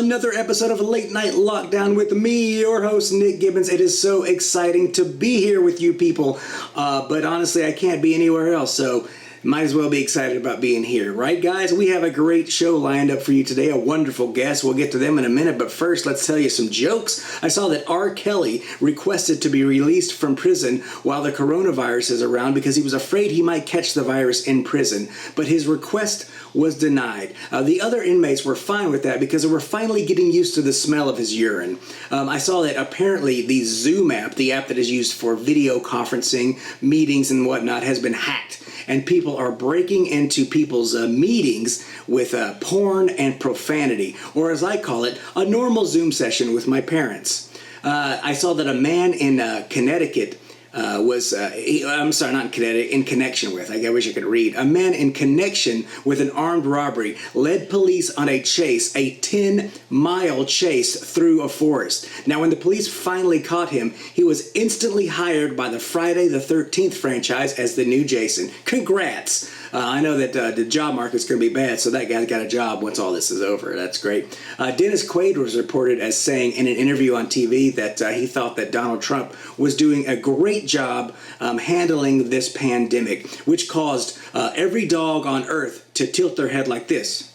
another episode of Late Night Lockdown with me, your host, Nick Gibbons. It is so exciting to be here with you people, but honestly, I can't be anywhere else, so might as well be excited about being here, right guys? We have a great show lined up for you today, a wonderful guest. We'll get to them in a minute, but first let's tell you some jokes. I saw that R. Kelly requested to be released from prison while the coronavirus is around because he was afraid he might catch the virus in prison, but his request was denied. The other inmates were fine with that because they were finally getting used to the smell of his urine. I saw that apparently the Zoom app, the app that is used for video conferencing, meetings and whatnot, has been hacked. And people are breaking into people's meetings with porn and profanity, or as I call it, a normal Zoom session with my parents. I saw that a man in Connecticut in connection with, I wish I could read. A man in connection with an armed robbery led police on a chase, a 10-mile chase through a forest. Now, when the police finally caught him, he was instantly hired by the Friday the 13th franchise as the new Jason. Congrats! I know that the job market's going to be bad, so that guy's got a job once all this is over. That's great. Dennis Quaid was reported as saying in an interview on TV that he thought that Donald Trump was doing a great job handling this pandemic, which caused every dog on Earth to tilt their head like this.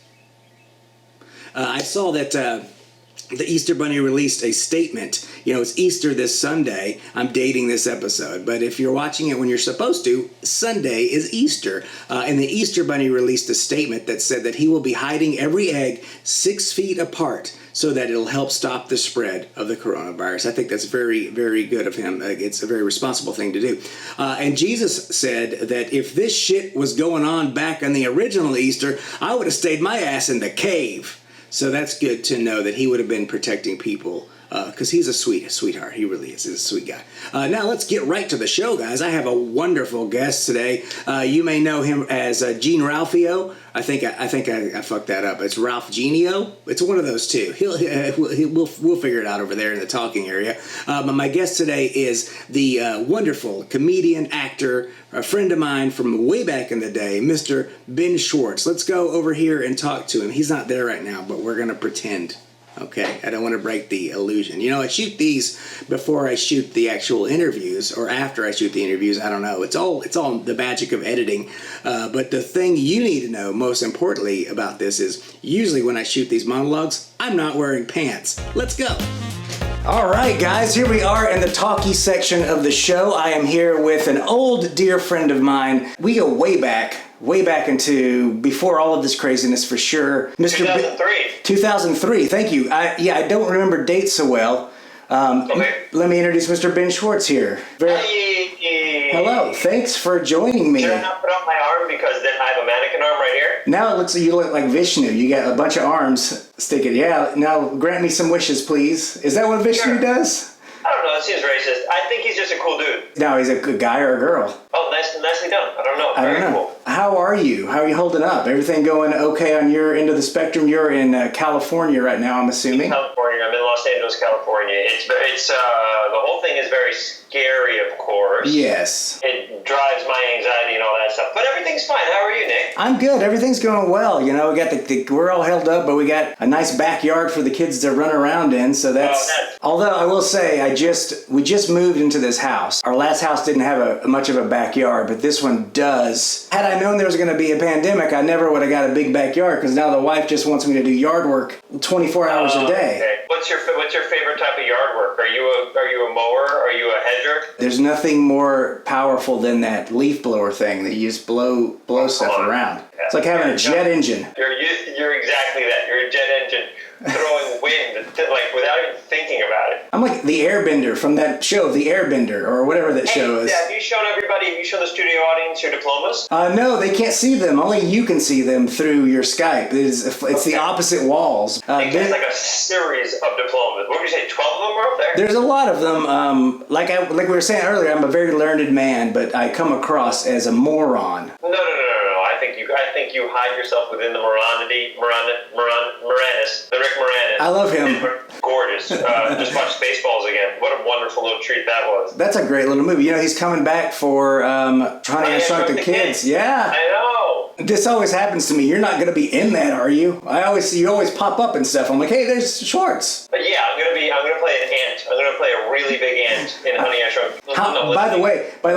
I saw that the Easter Bunny released a statement. You know, it's Easter this Sunday. I'm dating this episode, but if you're watching it when you're supposed to, Sunday is Easter. And the Easter Bunny released a statement that said that he will be hiding every egg 6 feet apart so that it'll help stop the spread of the coronavirus. I think that's very, very good of him. It's a very responsible thing to do. And Jesus said that if this shit was going on back on the original Easter, I would have stayed my ass in the cave. So that's good to know that he would have been protecting people because he's a sweetheart. He really is. He's a sweet guy. Now let's get right to the show, guys. I have a wonderful guest today. You may know him as Gene Ralphio. I think I fucked that up. It's Ralph Genio. It's one of those two. We'll figure it out over there in the talking area. But my guest today is the wonderful comedian, actor, a friend of mine from way back in the day, Mr. Ben Schwartz. Let's go over here and talk to him. He's not there right now, but we're going to pretend. Okay, I don't want to break the illusion. You know, I shoot these before I shoot the actual interviews, or after I shoot the interviews. I don't know. It's all the magic of editing. But the thing you need to know, most importantly, about this is usually when I shoot these monologues, I'm not wearing pants. Let's go. All right, guys, here we are in the talkie section of the show. I am here with an old dear friend of mine. We go way back into before all of this craziness for sure. Mr. 2003. 2003, thank you. I don't remember dates so well. Okay. Let me introduce Mr. Ben Schwartz here. Hello, thanks for joining me. Should I not put up my arm because then I have a mannequin arm right here? Now it looks like you look like Vishnu. You got a bunch of arms sticking. Yeah, now grant me some wishes, please. Is that what Vishnu does? I don't know, it seems racist. I think he's just a cool dude. No, he's a good guy or a girl. Oh, nicely done. I don't know. Very cool. How are you? How are you holding up? Everything going okay on your end of the spectrum? You're in California right now, I'm assuming. California. I'm in Los Angeles, California. It's the whole thing is very scary, of course. Yes. It drives my anxiety and all that stuff. But everything's fine. How are you, Nick? I'm good. Everything's going well. You know, we got we're all held up, but we got a nice backyard for the kids to run around in. So that's. Although I will say, we just moved into this house. Our last house didn't have much of a backyard, but this one does. Had I known there was going to be a pandemic, I never would have got a big backyard because now the wife just wants me to do yard work 24 hours a day. Okay. What's your favorite type of yard work? Are you a mower? Are you a hedger? There's nothing more powerful than that leaf blower thing that you just blow stuff around. Yeah. It's like having a jet engine. You're exactly that. You're a jet engine throwing wind, like without even thinking about it. I'm like the airbender from that show, The Airbender, or whatever that show is. Have you shown the studio audience your diplomas? No, they can't see them. Only you can see them through your Skype. It's the opposite walls. It's like a series of diplomas. What would you say, 12 of them are up there? There's a lot of them. Like we were saying earlier, I'm a very learned man, but I come across as a moron. No. I think you hide yourself within the Moranis, the Rick Moranis. I love him. Gorgeous. Just watched Spaceballs again. What a wonderful little treat that was. That's a great little movie. You know, he's coming back for Honey, I Shrunk the Kids. Yeah. I know. This always happens to me. You're not going to be in that, are you? You always pop up and stuff. I'm like, hey, there's Schwartz. But yeah, I'm gonna play an ant. I'm gonna play a really big ant in Honey I Shrunk. By the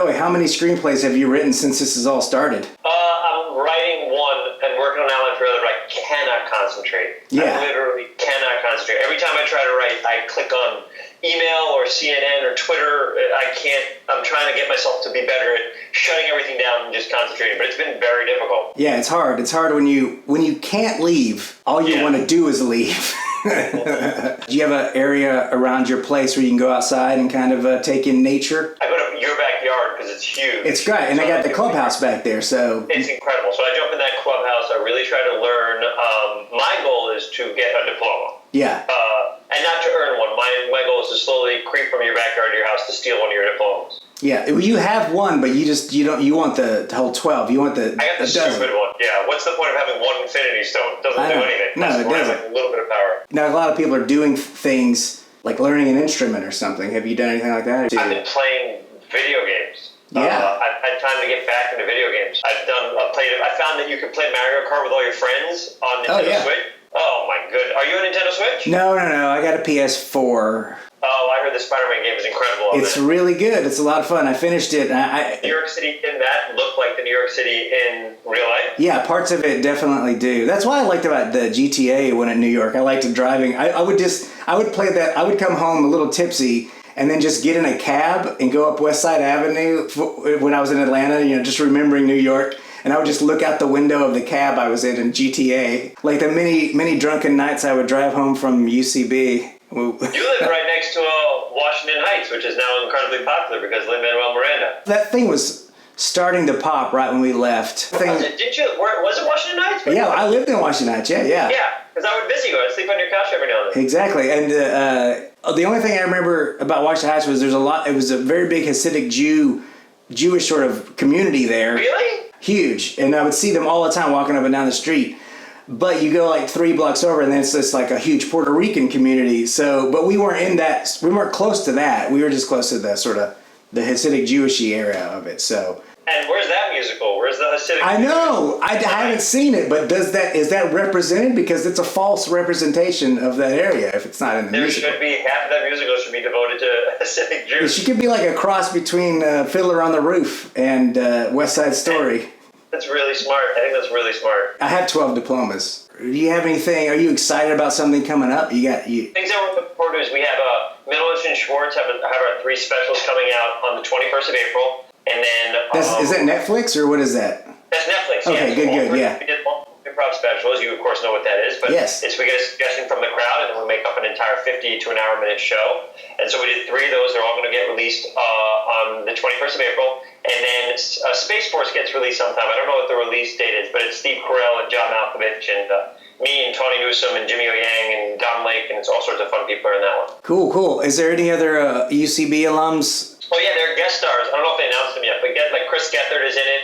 way, how many screenplays have you written since this has all started? I'm writing one and working on outline for the other, but I cannot concentrate. Yeah. I literally cannot concentrate. Every time I try to write, I click on email or CNN or Twitter. I can't. I'm trying to get myself to be better at shutting everything down and just concentrating, but it's been very difficult. Yeah, it's hard. It's hard when you can't leave. All you want to do is leave. Do you have an area around your place where you can go outside and kind of take in nature? I go to your backyard because it's huge. It's great, and I got the clubhouse back there, so... It's incredible. So I jump in that clubhouse. I really try to learn. My goal is to get a diploma. Yeah. And not to earn one. My goal is to slowly creep from your backyard to your house to steal one of your diplomas. Yeah, you have one, but you want the whole 12. You want the I got the stupid one. Yeah, what's the point of having one infinity stone? It doesn't do anything. No, it doesn't. Like a little bit of power. Now, a lot of people are doing things like learning an instrument or something. Have you done anything like that? I've been playing video games. Yeah. I've had time to get back into video games. I found that you can play Mario Kart with all your friends on Nintendo Switch. Oh my good. Are you a Nintendo Switch? No. I got a PS4. Oh, I heard the Spider-Man game is incredible. It's really good. It's a lot of fun. I finished it. New York City in that looked like the New York City in real life? Yeah, parts of it definitely do. That's why I liked about the GTA when in New York. I liked driving. I would play that. I would come home a little tipsy and then just get in a cab and go up West Side Avenue when I was in Atlanta, just remembering New York. And I would just look out the window of the cab I was in GTA. Like the many drunken nights I would drive home from UCB. You live right next to Washington Heights, which is now incredibly popular because Lin-Manuel Miranda. That thing was starting to pop right when we left. Was it Washington Heights? Yeah, I lived in Washington Heights, yeah. Yeah, because I would visit you. I'd sleep on your couch every now and then. Exactly, and the only thing I remember about Washington Heights was it was a very big Hasidic Jewish sort of community there. Really? Huge, and I would see them all the time walking up and down the street. But you go like 3 blocks over, and then it's just like a huge Puerto Rican community. So, but we weren't in that. We weren't close to that. We were just close to the sort of the Hasidic Jewishy area of it. So. And where's that musical? Where's the Hasidic? I know. I haven't seen it, but is that represented? Because it's a false representation of that area if it's not in the musical. Should be half of that musical should be devoted to Hasidic Jews. She could be like a cross between Fiddler on the Roof and West Side Story. That's really smart. I think that's really smart. I have 12 diplomas. Do you have anything? Are you excited about something coming up? Things that we're looking forward to is we have Middleditch and Schwartz have our 3 specials coming out on the 21st of April. And then... is that Netflix or what is that? That's Netflix, okay, yeah. Good, yeah. We did improv specials. You, of course, know what that is. But yes. We get a suggestion from the crowd, and then we make up an entire 50 to an hour minute show. And so we did 3 of those. They're all going to get released on the 21st of April. And then Space Force gets released sometime. I don't know what the release date is, but it's Steve Carell and John Malkovich and me and Tony Newsom and Jimmy O Yang and Don Lake, and it's all sorts of fun people are in that one. Cool. Is there any other UCB alums? Oh yeah, they're guest stars. I don't know if they announced them yet, but like Chris Gethard is in it.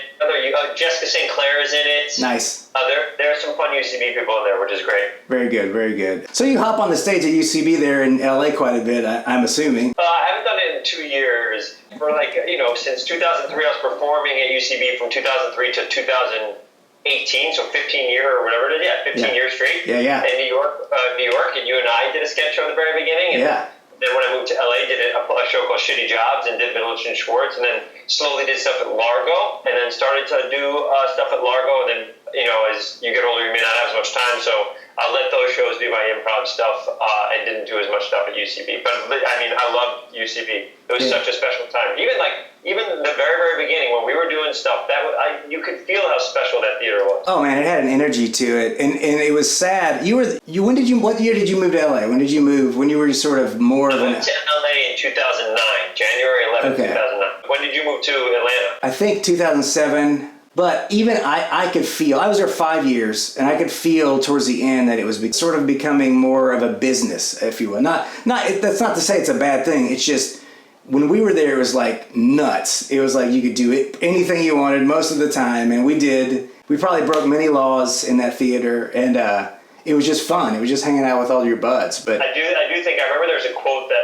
Jessica St. Clair is in it. Nice. There are some fun UCB people in there, which is great. Very good. So you hop on the stage at UCB there in LA quite a bit, I'm assuming. I haven't done it in 2 years. For since 2003, I was performing at UCB from 2003 to 2018, so 15 years or whatever it is. Yeah, 15 years straight. Yeah. In New York, and you and I did a sketch show at the very beginning. And then when I moved to LA, did a show called Shitty Jobs and did Middleditch and Schwartz, and then slowly did stuff at Largo, and then started to do stuff at Largo, and then, as you get older, you may not have as much time, so I let those shows do my improv stuff and didn't do as much stuff at UCB. But, I loved UCB. It was such a special time. Even the very, very beginning, when we were doing stuff, you could feel how special that theater was. Oh man, it had an energy to it, and it was sad. What year did you move to LA? When did you move? When you were sort of more of an... I moved to LA in 2009, January 11th, 2009. When did you move to Atlanta? I think 2007. But even I could feel, I was there 5 years, and I could feel towards the end that it was sort of becoming more of a business, if you will. That's not to say it's a bad thing. It's just, when we were there, it was like nuts. It was like you could do anything you wanted most of the time, and we did. We probably broke many laws in that theater, and it was just fun. It was just hanging out with all your buds. But I do think, I remember there's a quote that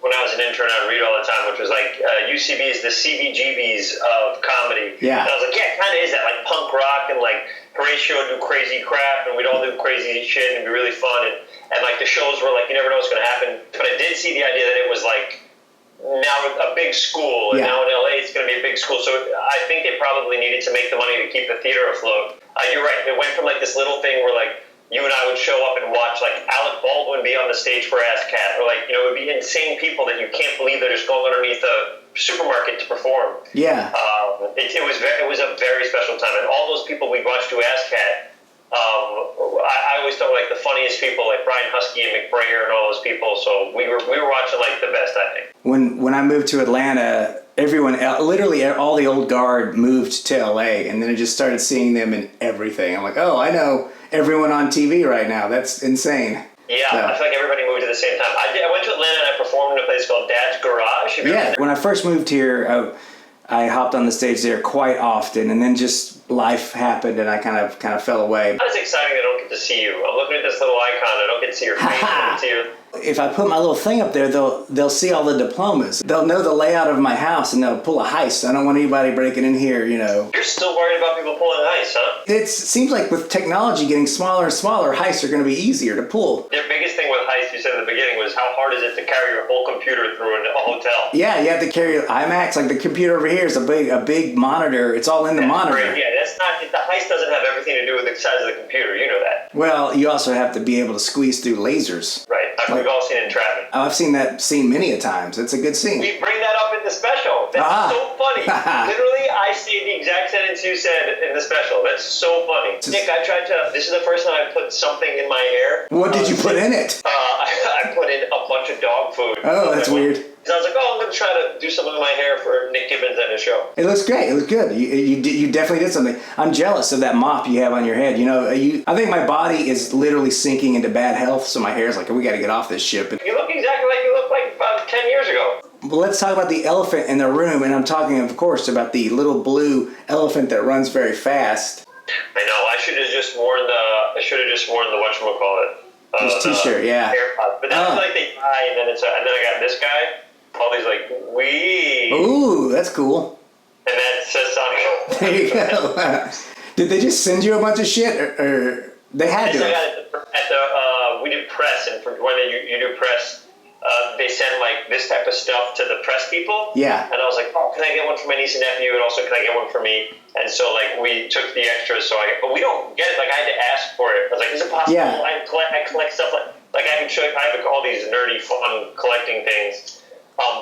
when when I was an intern, I'd read all the time, which was like UCB is the CBGBs of comedy. Yeah. And I was like, yeah, it kind of is that, like punk rock, and like Horatio would do crazy crap, and we'd all do crazy shit, and it'd be really fun. And like the shows were like, you never know what's going to happen. But I did see the idea that it was like now a big school, and now in LA it's going to be a big school. So I think they probably needed to make the money to keep the theater afloat. You're right. It went from like this little thing where like you and I would show up and watch like Alec Baldwin be on the stage for Ass Cat, or like, you know, it would be insane people that you can't believe they're just going underneath a supermarket to perform. Yeah. It was a very special time, and all those people we watched do Ass Cat. I always thought like the funniest people, like Brian Husky and McBrayer and all those people. So we were watching like the best, I think. When I moved to Atlanta, everyone, literally all the old guard moved to LA, and then I just started seeing them in everything. I'm like, oh, I know everyone on TV right now. That's insane. Yeah, so. I feel like everybody moved at the same time. I went to Atlanta and I performed in a place called Dad's Garage. Yeah, when I first moved here, I hopped on the stage there quite often, and then just life happened, and I kind of fell away. It's exciting I don't get to see you. I'm looking at this little icon. I don't get to see your face. I don't get to see your... If I put my little thing up there, they'll see all the diplomas. They'll know the layout of my house, and they'll pull a heist. I don't want anybody breaking in here, you know. You're still worried about people pulling a heist, huh? It seems like with technology getting smaller and smaller, heists are going to be easier to pull. Their biggest thing with heists, you said in the beginning, was how hard is it to carry your whole computer through a hotel? Yeah, you have to carry IMAX. Like the computer over here is a big monitor. It's all in the monitor. Great. Yeah, that's not. The heist doesn't have everything to do with the size of the computer. You know that. Well, you also have to be able to squeeze through lasers. Right. We've all seen Entrapment. I've seen that scene many a times. It's a good scene. We bring that up in the special. That's so funny. Literally, I say the exact sentence you said in the special. That's so funny. Nick, I tried to. This is the first time I put something in my hair. What did you put in it? I put in a bunch of dog food. Oh, that's weird. So I was like, I'm going to try to do something with my hair for Nick Gibbons and his show. It looks great. It looks good. You definitely did something. I'm jealous of that mop you have on your head. You know, I think my body is literally sinking into bad health, so my hair is like, we got to get off this ship. You look exactly like you looked like about 10 years ago. Well, let's talk about the elephant in the room, and I'm talking, of course, about the little blue elephant that runs very fast. I know. I should have just worn the whatchamacallit. His t-shirt, yeah. AirPods. But then like they die, and then I got this guy. All these like, wee. Ooh, that's cool. And that says Sonic. There you go. Did they just send you a bunch of shit, or they had to? We did press, and for when you do press, they send like this type of stuff to the press people. Yeah. And I was like, oh, can I get one for my niece and nephew, and also can I get one for me? And so like we took the extras, but we don't get it. Like I had to ask for it. I was like, is it possible? Yeah. I collect stuff like I have all these nerdy fun collecting things.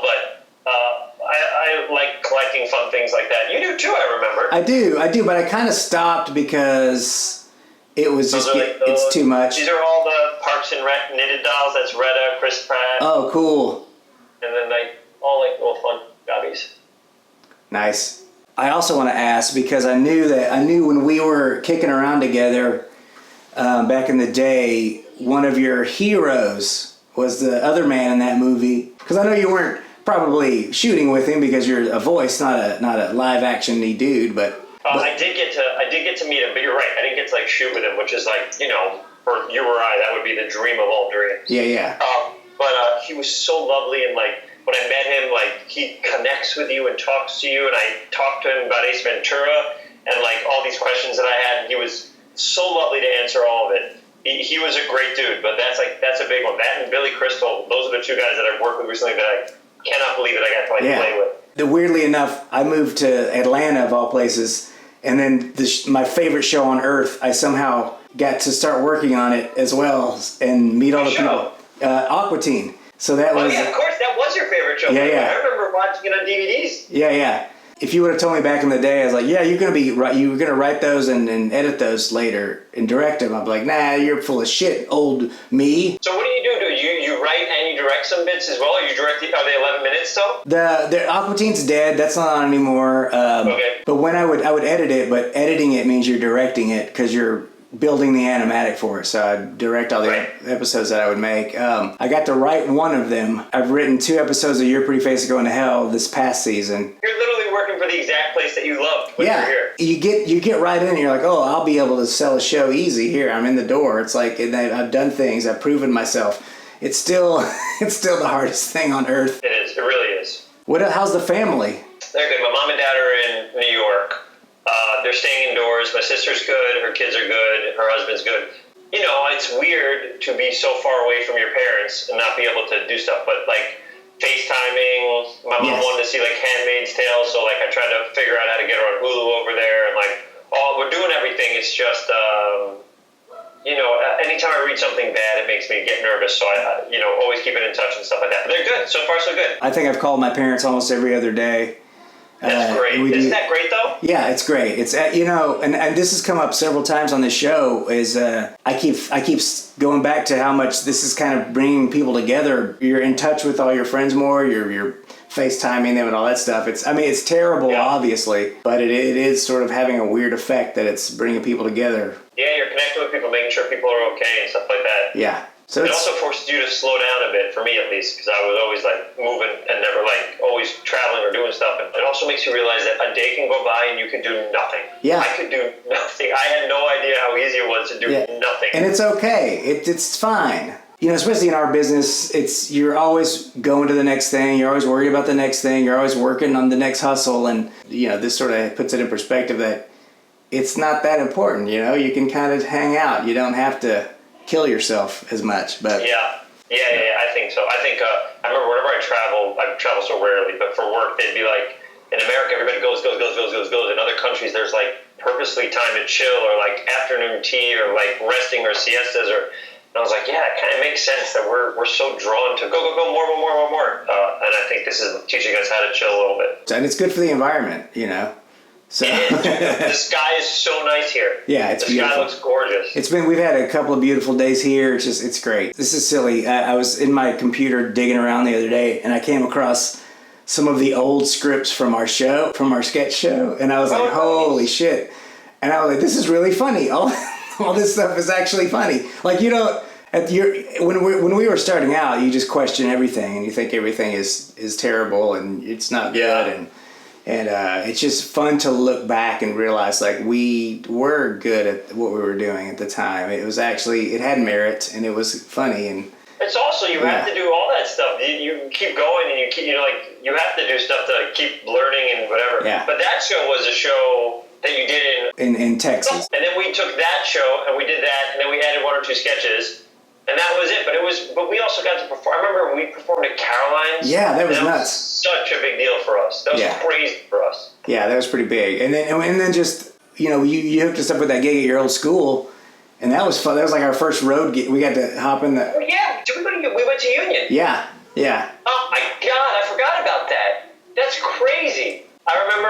But I like collecting fun things like that. You do too, I remember. I do, but I kind of stopped because it was it's too much. These are all the Parks and Rec knitted dolls. That's Retta, Chris Pratt. Oh, cool. And then all little fun gobbies. Nice. I also want to ask, because I knew when we were kicking around together back in the day, one of your heroes was the other man in that movie. Because I know you weren't probably shooting with him because you're a voice, not a live action-y dude, but I did get to meet him, but you're right. I didn't get to like shoot with him, which is like, you know, for you or I, that would be the dream of all dreams. Yeah. But he was so lovely, and like when I met him, like he connects with you and talks to you, and I talked to him about Ace Ventura and like all these questions that I had, and he was so lovely to answer all of it. He was a great dude, but that's a big one. That and Billy Crystal, those are the two guys that I've worked with recently that I cannot believe that I got to play with. Weirdly enough, I moved to Atlanta of all places, and then my favorite show on earth, I somehow got to start working on it as well and meet all the people. Aqua Teen. So that was. Yeah, of course, that was your favorite show. Yeah. I remember watching it on DVDs. Yeah. If you would have told me back in the day, I was like, yeah, you were gonna write those and edit those later and direct them. I'm like, nah, you're full of shit, old me. So what do? You write and you direct some bits as well? Or you direct? Are they 11 minutes still? The Aqua Teen's dead. That's not on anymore. Okay. But when I would edit it, but editing it means you're directing it because you're building the animatic for it. So I direct all the episodes that I would make. I got to write one of them. I've written 2 episodes of Your Pretty Face is Going to Hell this past season. You're literally working for the exact place that you loved when you were here. You get right in and you're like, oh, I'll be able to sell a show easy here. I'm in the door. It's like I've done things. I've proven myself. it's still the hardest thing on earth. It is. It really is. How's the family? They're good. My mom and dad are in New York. They're staying indoors. My sister's good. Her kids are good. Her husband's good. You know, it's weird to be so far away from your parents and not be able to do stuff, but like FaceTiming. My mom wanted to see like Handmaid's Tale, so like I tried to figure out how to get her on Hulu over there, and like, we're doing everything. It's just, you know, anytime I read something bad, it makes me get nervous. So I, you know, always keep it in touch and stuff like that. But they're good. So far, so good. I think I've called my parents almost every other day. That's great. Isn't that great, though? Yeah, it's great. It's you know, and this has come up several times on this show. Is I keep going back to how much this is kind of bringing people together. You're in touch with all your friends more. You're FaceTiming them and all that stuff. It's terrible, obviously, but it is sort of having a weird effect that it's bringing people together. Yeah, you're connecting with people, making sure people are okay and stuff like that. Yeah. So it also forces you to slow down a bit, for me at least, because I was always like moving and never like always traveling or doing stuff. And it also makes you realize that a day can go by and you can do nothing. Yeah. I could do nothing. I had no idea how easy it was to do nothing. And it's okay. It's fine. You know, especially in our business, you're always going to the next thing. You're always worried about the next thing. You're always working on the next hustle. And, you know, this sort of puts it in perspective that it's not that important. You know, you can kind of hang out. You don't have to kill yourself as much. But Yeah, I think so. I think, I remember whenever I travel so rarely, but for work, they'd be like, in America, everybody goes. In other countries, there's like purposely time to chill or like afternoon tea or like resting or siestas or... And I was like, yeah, it kind of makes sense that we're so drawn to go, more. And I think this is teaching us how to chill a little bit. And it's good for the environment, you know. So the sky is so nice here. Yeah, it's beautiful. The sky looks gorgeous. We've had a couple of beautiful days here. It's great. This is silly. I was in my computer digging around the other day, and I came across some of the old scripts from our sketch show, and I was like, holy shit. And I was like, this is really funny. All this stuff is actually funny. Like, you know, when we were starting out, you just question everything and you think everything is terrible and it's not good. And it's just fun to look back and realize like we were good at what we were doing at the time. It had merit and it was funny. And it's also, you have to do all that stuff. You keep going and you have to do stuff to keep learning and whatever. Yeah. But that show was a show that you did in Texas. And then we took that show and we did that, and then we added one or two sketches, and that was it. But we also got to perform. I remember when we performed at Caroline's. Yeah, that was nuts. Was such a big deal for us. That was crazy for us. Yeah, that was pretty big. And then just, you know, you hooked us up with that gig at your old school, and that was fun. That was like our first road gig. We got to hop in the. Oh, yeah, we went to Union. Yeah. Oh my God, I forgot about that. That's crazy. I remember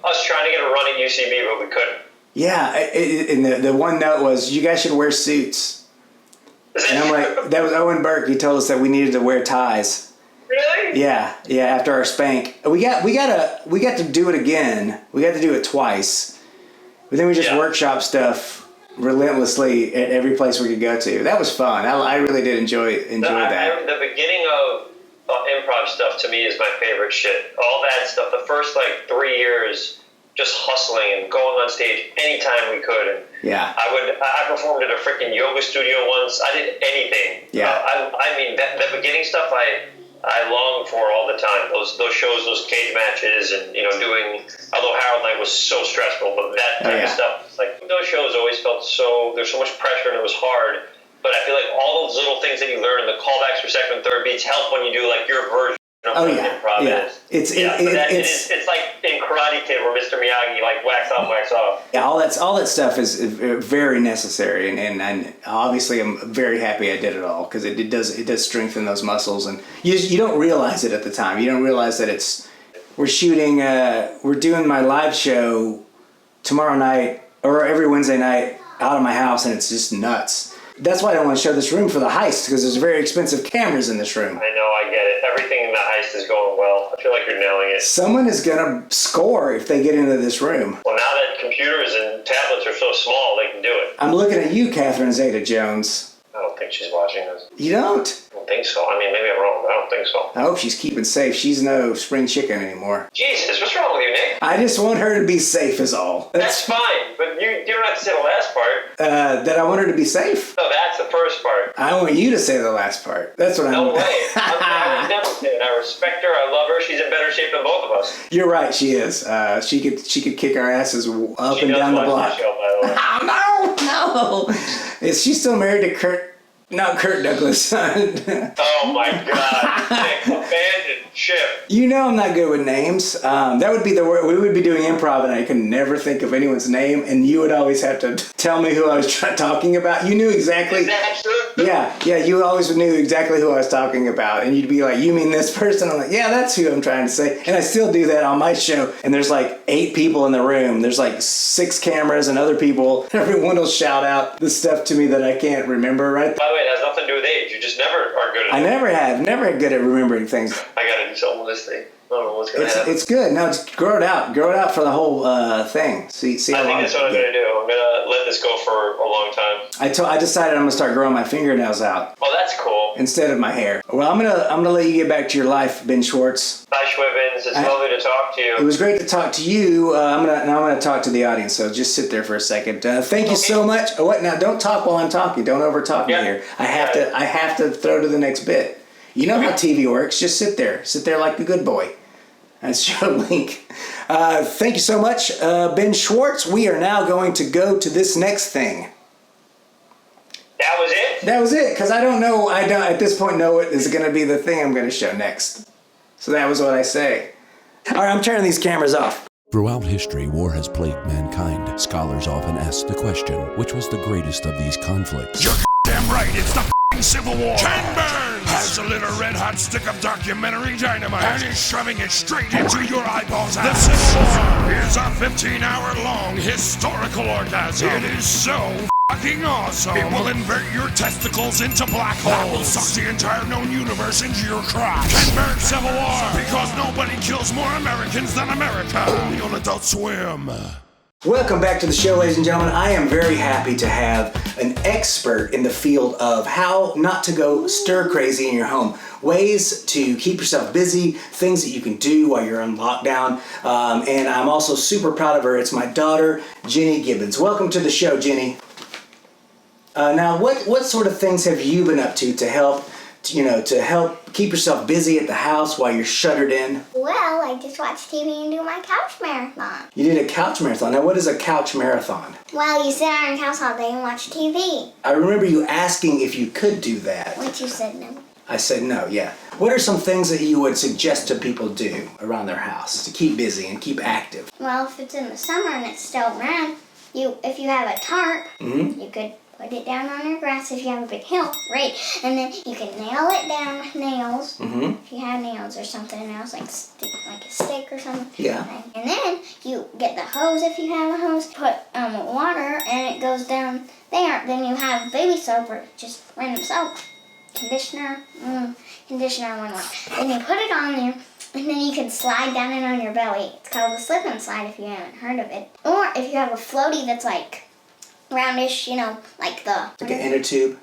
us trying to get a run at UCB, but we couldn't. Yeah, and the one note was, you guys should wear suits. And I'm like, that was Owen Burke. He told us that we needed to wear ties. Really? Yeah. After our spank, we got to do it again. We got to do it twice, but then we just workshop stuff relentlessly at every place we could go to. That was fun. I really did enjoy that. The beginning of improv stuff to me is my favorite shit. All that stuff, the first like 3 years, just hustling and going on stage anytime we could. And I performed at a freaking yoga studio once. I did anything. Yeah. I mean, the beginning stuff I long for all the time. Those shows, those cage matches, and you know, although Harold Night was so stressful, but that type of stuff, like those shows always felt there's so much pressure and it was hard. But I feel like all those little things that you learn, the callbacks for second and third beats, help when you do like your version of what improv is. It's like in Karate Kid where Mr. Miyagi like wax on, wax off. Yeah, all that stuff is very necessary, and obviously I'm very happy I did it all because it does strengthen those muscles, and you don't realize it at the time. You don't realize that we're doing my live show tomorrow night or every Wednesday night out of my house, and it's just nuts. That's why I don't want to show this room for the heist, because there's very expensive cameras in this room. I know, I get it. Everything in the heist is going well. I feel like you're nailing it. Someone is going to score if they get into this room. Well, now that computers and tablets are so small, they can do it. I'm looking at you, Catherine Zeta-Jones. I don't think she's watching this. You don't? I don't think so. I mean, maybe I'm wrong, but I don't think so. I hope she's keeping safe. She's no spring chicken anymore. Jesus, what's wrong with you, Nick? I just want her to be safe is all. That's fine, but you don't have to say the last part. That I want her to be safe? No, that's the first part. I want you to say the last part. That's what No way. I would never say it. I respect her. I love her. She's in better shape than both of us. You're right, she is. She could kick our asses up and down the block. She does watch the show, by the way. Oh, no. Is she still married to Kurt? Not Kurt Douglas' son. Oh my God. Nick, abandoned ship. You know I'm not good with names. That would be the word. We would be doing improv and I could never think of anyone's name and you would always have to tell me who I was talking about. You knew exactly. Is that true? Yeah, you always knew exactly who I was talking about. And you'd be like, you mean this person? I'm like, yeah, that's who I'm trying to say. And I still do that on my show. And there's like 8 people in the room. There's like 6 cameras and other people. Everyone will shout out the stuff to me that I can't remember, right? By the way, it has nothing to do with age. You just never are good at it. I never good at remembering things. I gotta do something with this thing. I don't know what's gonna happen. It's good. No, just grow it out. Grow it out for the whole thing. See I how think long that's what I'm gonna do. I'm gonna let this go for a long time. I decided I'm gonna start growing my fingernails out. Oh, that's cool. Instead of my hair. Well, I'm gonna let you get back to your life, Ben Schwartz. Bye, Schwibbins. It's lovely to talk to you. It was great to talk to you. I'm gonna talk to the audience. So just sit there for a second. Thank you so much. Oh, what? Now don't talk while I'm talking. Don't over talk me here. I have to throw to the next bit. You know how TV works. Just sit there. Sit there like a good boy. That's your link. Thank you so much, Ben Schwartz. We are now going to go to this next thing. That was it? That was it, because I don't at this point know what is going to be the thing I'm going to show next. So that was what I say. All right, I'm turning these cameras off. Throughout history, war has plagued mankind. Scholars often ask the question, which was the greatest of these conflicts? You're damn right, it's the Civil War. Ken Burns has a little red-hot stick of documentary dynamite and is shoving it straight into your eyeballs. The Civil War is a 15-hour-long historical orgasm. It is so fucking awesome. It will invert your testicles into black holes. That will suck the entire known universe into your crotch. Ken Burns' Civil War, because nobody kills more Americans than America. Only on Adult Swim. Welcome back to the show, ladies and gentlemen. I am very happy to have an expert in the field of how not to go stir crazy in your home. Ways to keep yourself busy, things that you can do while you're on lockdown. And I'm also super proud of her. It's my daughter, Jeannie Gibbons. Welcome to the show, Jeannie. Now, what sort of things have you been up to help keep yourself busy at the house while you're shuttered in? Well, I just watch TV and do my couch marathon. You did a couch marathon. Now, what is a couch marathon? Well, you sit on your couch all day and watch TV. I remember you asking if you could do that. Which you said no. I said no, yeah. What are some things that you would suggest to people do around their house to keep busy and keep active? Well, if it's in the summer and it's still brown, if you have a tarp, you could put it down on your grass if you have a big hill, right? And then you can nail it down with nails. If you have nails or something else, like a stick or something. Yeah. And then you get the hose if you have a hose, put water, and it goes down there. Then you have baby soap or just random soap. Conditioner, conditioner, one. Then you put it on there, and then you can slide down it on your belly. It's called a slip and slide if you haven't heard of it. Or if you have a floaty that's like roundish, like the... Like an inner tube?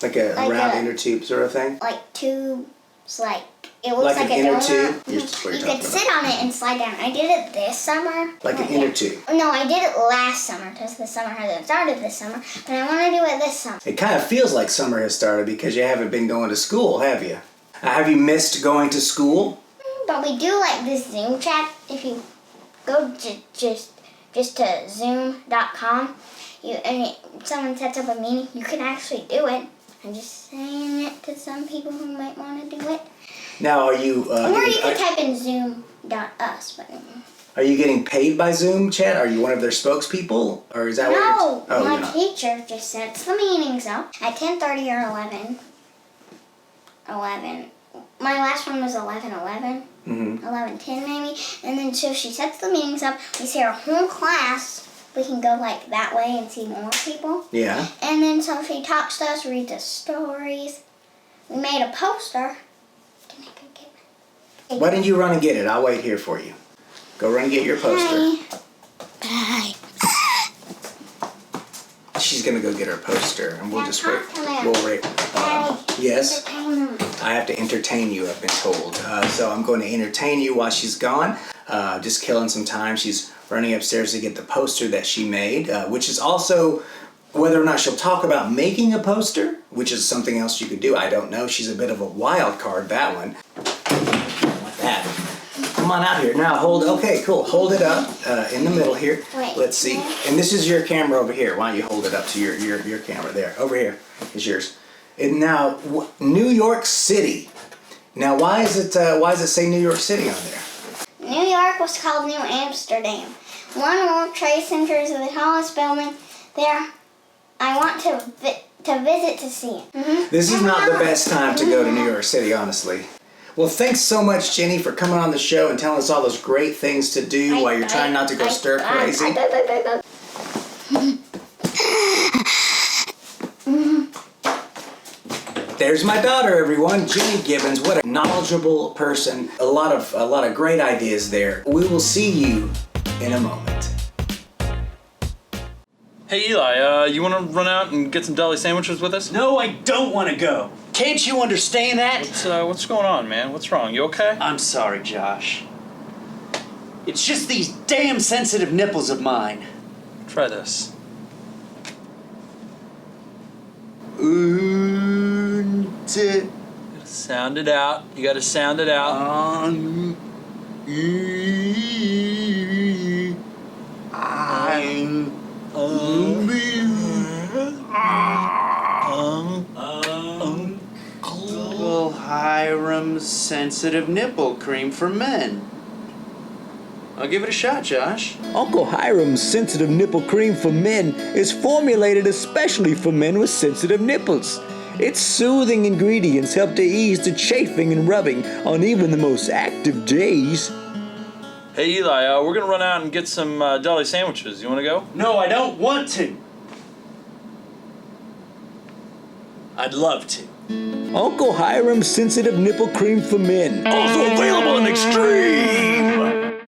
Like a round inner tube sort of thing? Like tubes, like... It looks like an inner donut. tube? You could sit on it and slide down. I did it this summer. Like an inner tube? No, I did it last summer because the summer hasn't started this summer. But I want to do it this summer. It kind of feels like summer has started because you haven't been going to school, have you? Have you missed going to school? But we do like this Zoom chat. If you go just to zoom.com, someone sets up a meeting, you can actually do it. I'm just saying it to some people who might want to do it. Now, are you... or you can type in zoom.us. But are you getting paid by Zoom chat? Are you one of their spokespeople? Or is that what you're... No, my teacher just sets the meetings up at 10:30 or 11. 11. My last one was 11:11. 11:10 maybe. And then so she sets the meetings up. We see our whole class. We can go like that way and see more people. Yeah. And then so she talks to us, reads us stories. We made a poster. Can I go get it? Why don't you run and get it? I'll wait here for you. Go run and get your poster. Bye. She's gonna go get her poster, and we'll just wait. We'll wait. Yes? I have to entertain you, I've been told. So I'm going to entertain you while she's gone. Just killing some time. She's running upstairs to get the poster that she made, which is also whether or not she'll talk about making a poster, which is something else you could do. I don't know. She's a bit of a wild card, that one. Like that. Come on out here. Now hold, okay, cool. Hold it up in the middle here. Wait. Let's see. And this is your camera over here. Why don't you hold it up to your camera there. Over here is yours. And now, New York City. Now, why does it say New York City on there? New York was called New Amsterdam. One World Trade Center is the tallest building there. I want to visit to see it. Mm-hmm. This is not the best time to go to New York City, honestly. Well, thanks so much, Jenny, for coming on the show and telling us all those great things to do while you're trying not to go stir crazy. There's my daughter, everyone, Jenny Gibbons. What a knowledgeable person. A lot of great ideas there. We will see you in a moment. Hey Eli, you want to run out and get some deli sandwiches with us? No, I don't want to go. Can't you understand that? What's going on, man? What's wrong? You okay? I'm sorry, Josh. It's just these damn sensitive nipples of mine. Try this. Sound it out. You gotta sound it out. Uncle Hiram's sensitive nipple cream for men. I'll give it a shot, Josh. Uncle Hiram's sensitive nipple cream for men is formulated especially for men with sensitive nipples. Its soothing ingredients help to ease the chafing and rubbing on even the most active days. Hey Eli, we're gonna run out and get some deli sandwiches. You wanna go? No, I don't want to. I'd love to. Uncle Hiram's sensitive nipple cream for men. Also available in Extreme!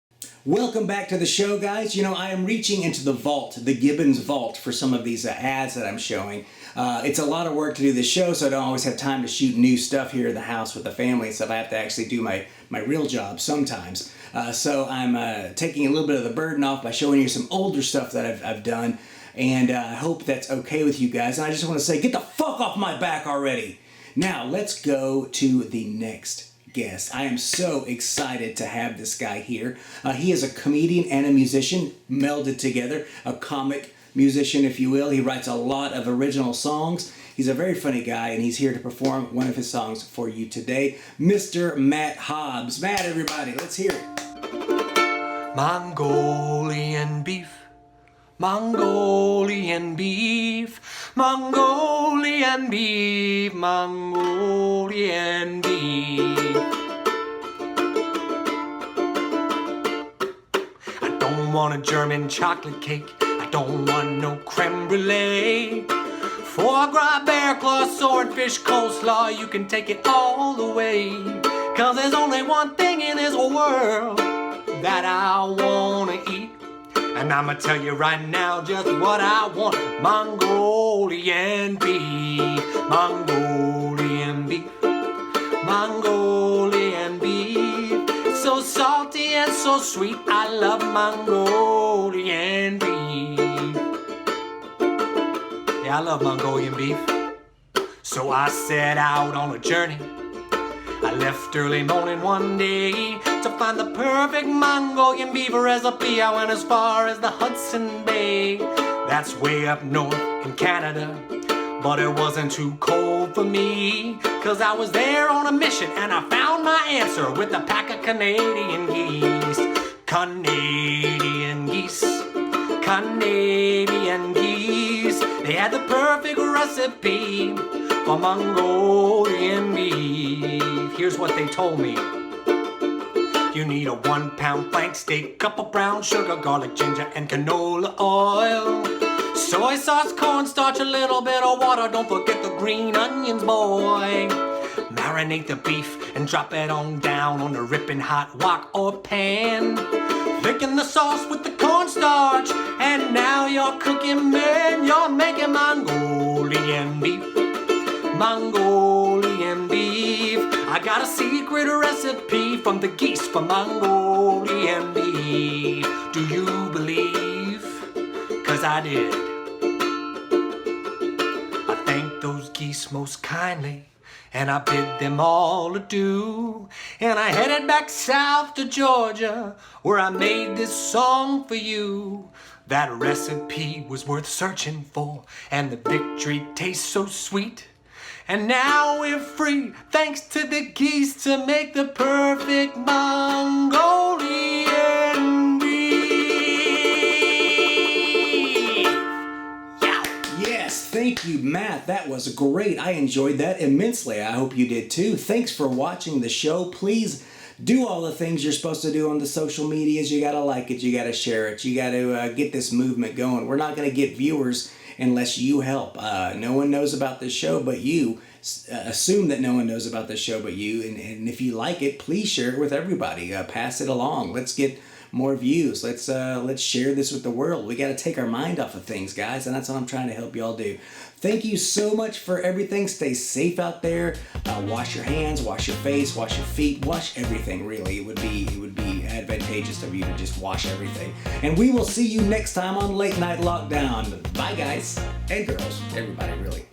Welcome back to the show, guys. You know, I am reaching into the vault, the Gibbons vault, for some of these ads that I'm showing. It's a lot of work to do this show, so I don't always have time to shoot new stuff here in the house with the family and stuff. I have to actually do my real job sometimes. So I'm taking a little bit of the burden off by showing you some older stuff that I've done, and I hope that's okay with you guys. And I just want to say, get the fuck off my back already. Now, let's go to the next guest. I am so excited to have this guy here. He is a comedian and a musician melded together, a comic musician, if you will. He writes a lot of original songs. He's a very funny guy, and he's here to perform one of his songs for you today, Mr. Matt Hobbs. Matt, everybody, let's hear it. Mongolian beef, Mongolian beef, Mongolian beef, Mongolian beef. I don't want a German chocolate cake, I don't want no creme brulee. Foie gras, bear claw, swordfish, coleslaw, you can take it all the way. 'Cause there's only one thing in this world that I wanna eat. And I'ma tell you right now just what I want. Mongolian beef, Mongolian beef, Mongolian beef. It's so salty and so sweet, I love Mongolian beef. Yeah, I love Mongolian beef. So I set out on a journey. I left early morning one day to find the perfect Mongolian beef recipe. I went as far as the Hudson Bay. That's way up north in Canada. But it wasn't too cold for me, 'cause I was there on a mission and I found my answer with a pack of Canadian geese. Canadian geese, Canadian geese. They had the perfect recipe for Mongolian beef. Here's what they told me. You need a 1 pound flank steak, cup of brown sugar, garlic, ginger, and canola oil. Soy sauce, cornstarch, a little bit of water. Don't forget the green onions, boy. Marinate the beef and drop it on down on a ripping hot wok or pan. Thicken the sauce with the cornstarch and now you're cooking, man, you're making Mongolian beef. Mongolian beef. I got a secret recipe from the geese for Mongolian beef. Do you believe? 'Cause I did. I thank those geese most kindly, and I bid them all adieu. And I headed back south to Georgia, where I made this song for you. That recipe was worth searching for, and the victory tastes so sweet. And now we're free, thanks to the geese, to make the perfect Mongolian beef. Yeah. Yes, thank you, Matt. That was great. I enjoyed that immensely. I hope you did too. Thanks for watching the show. Please do all the things you're supposed to do on the social medias. You gotta like it, you gotta share it, you gotta get this movement going. We're not gonna get viewers unless you help. No one knows about this show but you. Assume that no one knows about this show but you. And if you like it, please share it with everybody. Pass it along. Let's get more views. Let's share this with the world. We got to take our mind off of things, guys, and that's what I'm trying to help y'all do. Thank you so much for everything. Stay safe out there. Wash your hands, wash your face, wash your feet, wash everything. Really, it would be advantageous of you to just wash everything. And we will see you next time on Late Night Lockdown. Bye, guys and girls, everybody, really.